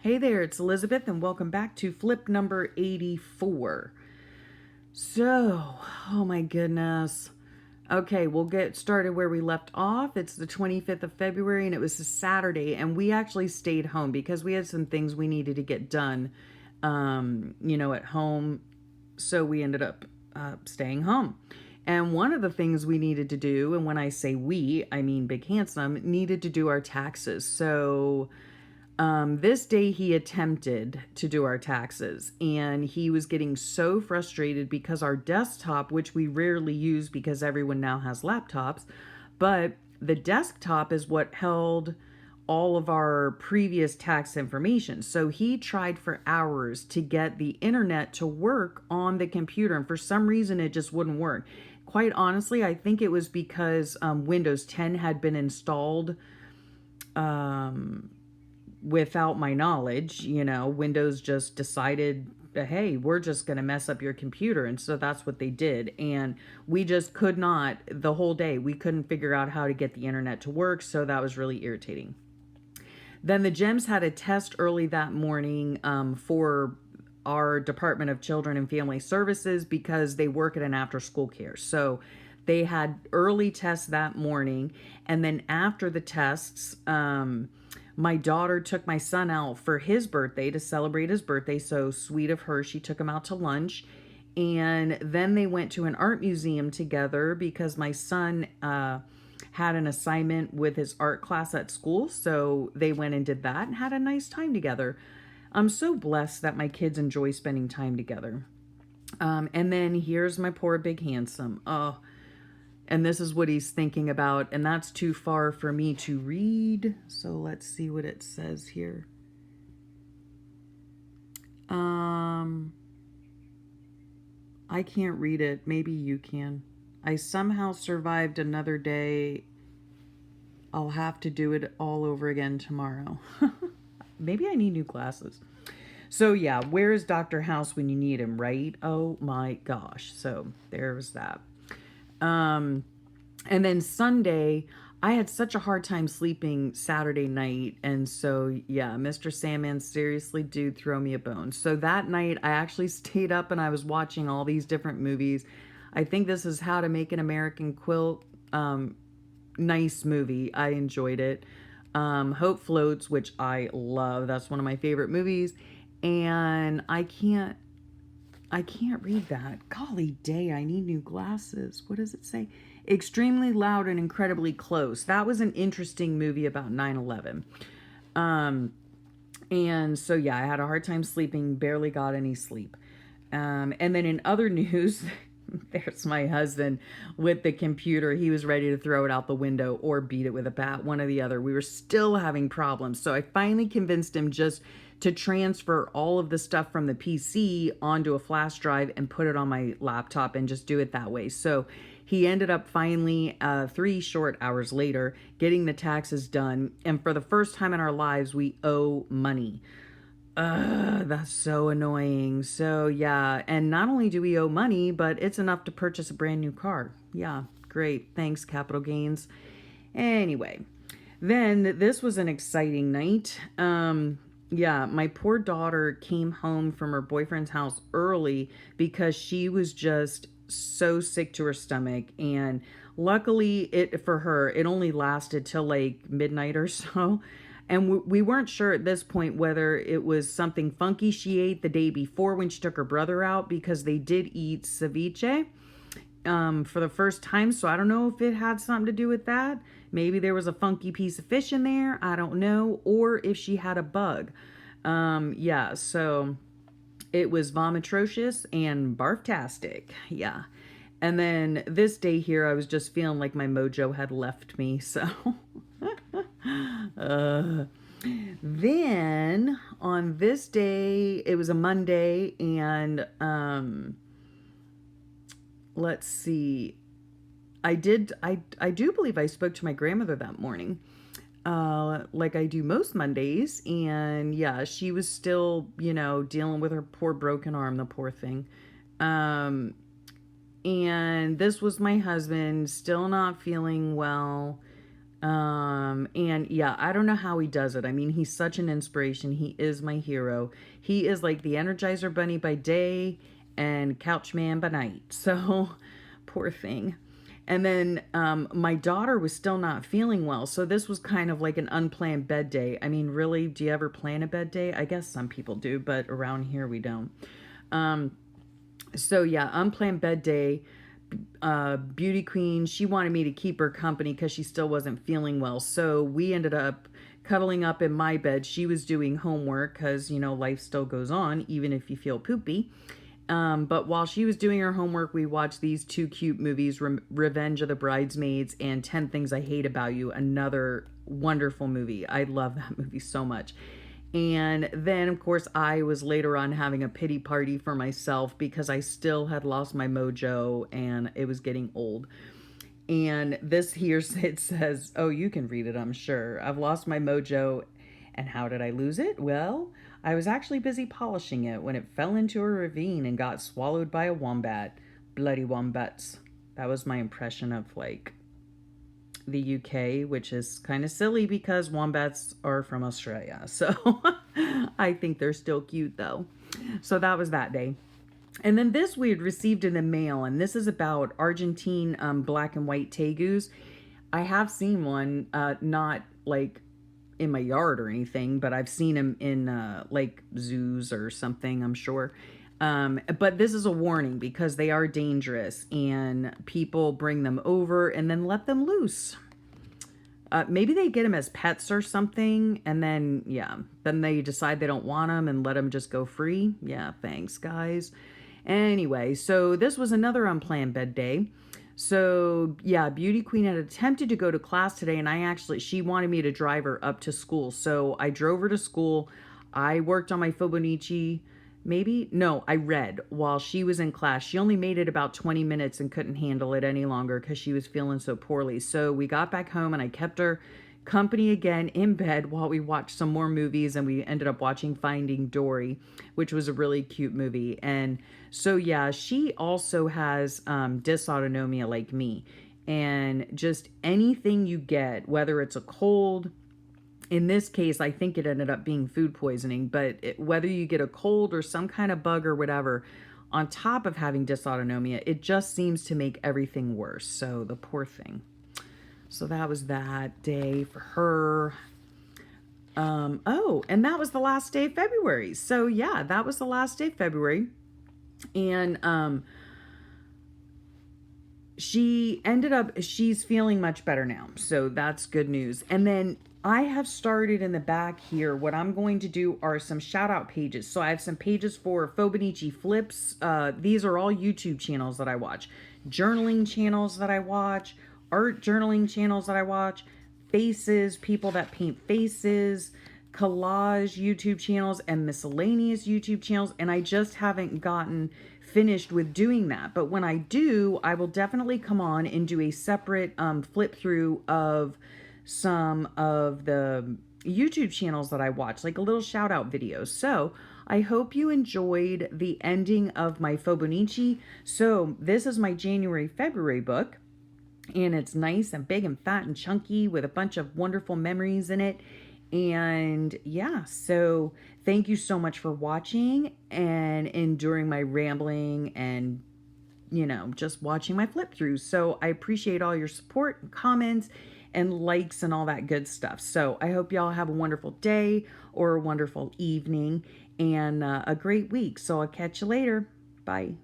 Hey there, it's Elizabeth, and welcome back to flip number 84. So, oh my goodness. Okay, we'll get started where we left off. It's the 25th of February, and it was a Saturday, and we actually stayed home because we had some things we needed to get done, at home. So we ended up staying home. And one of the things we needed to do, and when I say we, I mean Big Handsome, needed to do our taxes. So this day he attempted to do our taxes, and he was getting so frustrated because our desktop, which we rarely use because everyone now has laptops, but the desktop is what held all of our previous tax information. So he tried for hours to get the internet to work on the computer, and for some reason it just wouldn't work. Quite honestly, I think it was because Windows 10 had been installed without my knowledge. Windows just decided, hey, we're just going to mess up your computer. And so that's what they did. And we just could not, the whole day, we couldn't figure out how to get the internet to work. So that was really irritating. Then the Gems had a test early that morning for our Department of Children and Family Services because they work at an after school care. So they had early tests that morning. And then after the tests, my daughter took my son out for his birthday to celebrate his birthday. So sweet of her. She took him out to lunch. And then they went to an art museum together because my son had an assignment with his art class at school. So they went and did that and had a nice time together. I'm so blessed that my kids enjoy spending time together. And then here's my poor Big Handsome. Oh, and this is what he's thinking about, and that's too far for me to read. So let's see what it says here. I can't read it. Maybe you can. I somehow survived another day. I'll have to do it all over again tomorrow. Maybe I need new glasses. So yeah, where is Dr. House when you need him, right? Oh my gosh. So there's that. And then Sunday, I had such a hard time sleeping Saturday night. And so, yeah, Mr. Sandman seriously did throw me a bone. So that night, I actually stayed up and I was watching all these different movies. I think this is How to Make an American Quilt. Nice movie. I enjoyed it. Hope Floats, which I love. That's one of my favorite movies. And I can't read that. Golly day, I need new glasses. What does it say? Extremely Loud and Incredibly Close. That was an interesting movie about 9/11. And so, yeah, I had a hard time sleeping, barely got any sleep. And then in other news, there's my husband with the computer. He was ready to throw it out the window or beat it with a bat, one or the other. We were still having problems. So I finally convinced him just to transfer all of the stuff from the PC onto a flash drive and put it on my laptop and just do it that way. So he ended up finally, 3 short hours later, getting the taxes done. And for the first time in our lives, we owe money. That's so annoying. So yeah, and not only do we owe money, but it's enough to purchase a brand new car. Yeah, great. Thanks, capital gains. Anyway, then this was an exciting night. Yeah, my poor daughter came home from her boyfriend's house early because she was just so sick to her stomach, and luckily it for her it only lasted till like midnight or so. And we weren't sure at this point whether it was something funky she ate the day before when she took her brother out, because they did eat ceviche for the first time. So I don't know if it had something to do with that. Maybe there was a funky piece of fish in there. I don't know. Or if she had a bug. Yeah, so it was vomitrocious and barftastic. Yeah. And then this day here, I was just feeling like my mojo had left me. So then on this day, it was a Monday, and let's see. I do believe I spoke to my grandmother that morning, like I do most Mondays. And yeah, she was still, dealing with her poor broken arm, the poor thing. And this was my husband, still not feeling well. And yeah, I don't know how he does it. I mean, he's such an inspiration. He is my hero. He is like the Energizer Bunny by day and Couch Man by night. So, poor thing. And then my daughter was still not feeling well. So this was kind of like an unplanned bed day. I mean, really, do you ever plan a bed day? I guess some people do, but around here we don't. Um, so yeah, unplanned bed day. Beauty queen, she wanted me to keep her company because she still wasn't feeling well. So we ended up cuddling up in my bed. She was doing homework because, life still goes on, even if you feel poopy. But while she was doing her homework, we watched these two cute movies, Revenge of the Bridesmaids and 10 Things I Hate About You, another wonderful movie. I love that movie so much. And then, of course, I was later on having a pity party for myself because I still had lost my mojo and it was getting old. And this here, it says, oh, you can read it, I'm sure. I've lost my mojo. And how did I lose it? Well, I was actually busy polishing it when it fell into a ravine and got swallowed by a wombat. Bloody wombats. That was my impression of like the UK, which is kind of silly because wombats are from Australia. So I think they're still cute though. So that was that day. And then this we had received in the mail, and this is about Argentine black and white tegus. I have seen one, not like in my yard or anything, but I've seen them in like zoos or something, I'm sure. But this is a warning because they are dangerous and people bring them over and then let them loose. Maybe they get them as pets or something, and then, yeah, then they decide they don't want them and let them just go free. Yeah, thanks, guys. Anyway, so this was another unplanned bed day. So, yeah, Beauty Queen had attempted to go to class today, and she wanted me to drive her up to school. So I drove her to school. I worked on my Fibonacci. Maybe? No, I read while she was in class. She only made it about 20 minutes and couldn't handle it any longer because she was feeling so poorly. So we got back home and I kept her company again in bed while we watched some more movies, and we ended up watching Finding Dory, which was a really cute movie. And so, yeah, she also has dysautonomia like me. And just anything you get, whether it's a cold, in this case, I think it ended up being food poisoning, but whether you get a cold or some kind of bug or whatever, on top of having dysautonomia, it just seems to make everything worse. So the poor thing. So that was that day for her. Oh, and that was the last day of February. So yeah, that was the last day of February. And she's feeling much better now. So that's good news. And then I have started in the back here. What I'm going to do are some shout out pages. So I have some pages for Fibonacci flips. These are all YouTube channels that I watch, journaling channels that I watch, art journaling channels that I watch, faces, people that paint faces, collage YouTube channels, and miscellaneous YouTube channels. And I just haven't gotten finished with doing that. But when I do, I will definitely come on and do a separate flip through of some of the YouTube channels that I watch, like a little shout out video. So I hope you enjoyed the ending of my Fibonacci. So this is my January-February book, and it's nice and big and fat and chunky with a bunch of wonderful memories in it. And yeah, so thank you so much for watching and enduring my rambling and, just watching my flip throughs. So I appreciate all your support and comments and likes and all that good stuff. So I hope y'all have a wonderful day or a wonderful evening and a great week. So I'll catch you later. Bye.